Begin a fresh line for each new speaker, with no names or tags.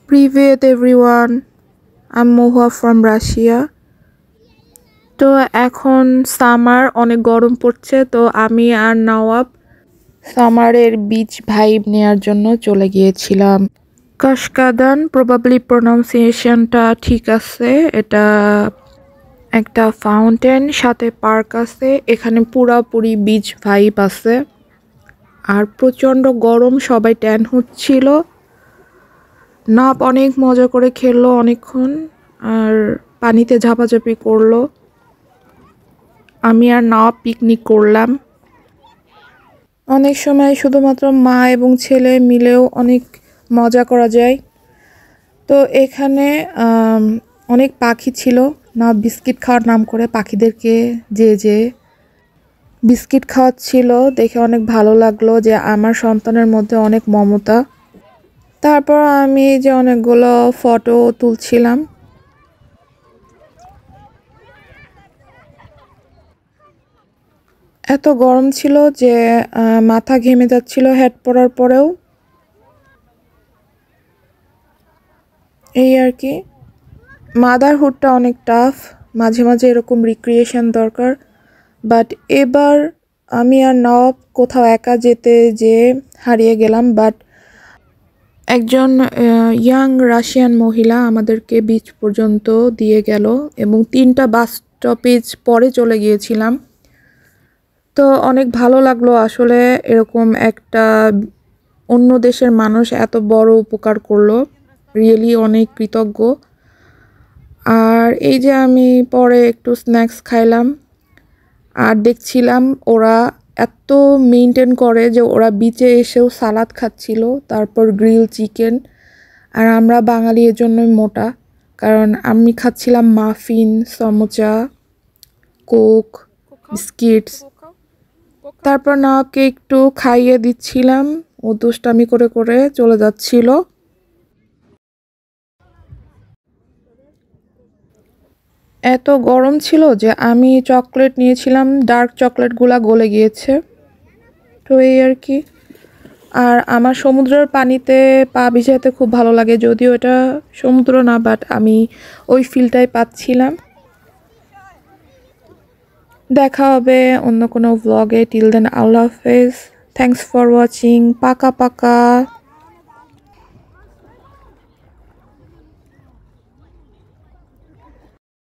Привет everyone, I'm Mohua from Russia. তো এখন summer অনেক গরম পড়ছে, তো আমি আর নওয়াব সামারের বিচ ভাইব নেয়ার জন্য চলে গিয়েছিলাম কাশকাদান। প্রবাবলি প্রনাউন্সিয়েশনটা ঠিক আছে। এটা একটা ফাউন্টেন, সাথে পার্ক আছে, এখানে পুরাপুরি বিচ ভাইব আছে। আর প্রচণ্ড গরম, সবাই ট্যান হচ্ছিল। নাপ অনেক মজা করে খেললো অনেকক্ষণ, আর পানিতে ঝাপাঝাপি করলো। আমি আর নাপ পিকনিক করলাম। অনেক সময় শুধুমাত্র মা এবং ছেলে মিলেও অনেক মজা করা যায়। তো এখানে অনেক পাখি ছিল। না বিস্কিট খাওয়ার নাম করে পাখিদেরকে যে বিস্কিট খাওয়াচ্ছিল, দেখে অনেক ভালো লাগলো যে আমার সন্তানের মধ্যে অনেক মমতা। তারপর আমি যে অনেকগুলো ফটো তুলছিলাম। এত গরম ছিল যে মাথা ঘেমে যাচ্ছিল হেড পরার পরেও। এই আর কি, মাদারহুডটা অনেক টাফ, মাঝে মাঝে এরকম রিক্রিয়েশন দরকার। বাট এবার আমি আর নওয়াব কোথাও একা যেতে যে হারিয়ে গেলাম। বাট একজন ইয়াং রাশিয়ান মহিলা আমাদেরকে বিচ পর্যন্ত দিয়ে গেল এবং 3টা বাস স্টপেজ পরে চলে গিয়েছিলাম। তো অনেক ভালো লাগলো আসলে, এরকম একটা অন্য দেশের মানুষ এত বড় উপকার করলো, রিয়েলি অনেক কৃতজ্ঞ। আর এই যে আমি পরে একটু স্ন্যাক্স খাইলাম আর দেখছিলাম ওরা এত মেনটেন করে যে ওরা বিচে এসেও সালাদ খাচ্ছিল, তারপর গ্রিল চিকেন। আর আমরা বাঙালি এর জন্যই মোটা, কারণ আমি খাচ্ছিলাম মাফিন, সমোচা, কোক, বিস্কিটস। তারপর নাওয়াবকে একটু খাইয়ে দিচ্ছিলাম, ও দুষ্টামি করে করে চলে যাচ্ছিল। এত গরম ছিল যে আমি চকলেট নিয়েছিলাম, ডার্ক চকলেটগুলা গলে গিয়েছে। তো এই আর কি। আর আমার সমুদ্রের পানিতে পা ভিজাতে খুব ভালো লাগে, যদিও এটা সমুদ্র না, বাট আমি ওই ফিলটাই পাচ্ছিলাম। দেখা হবে অন্য কোনো ব্লগে। টিল দেন আল্লাহ হাফেজ, থ্যাংকস ফর ওয়াচিং, পাকা পাকা।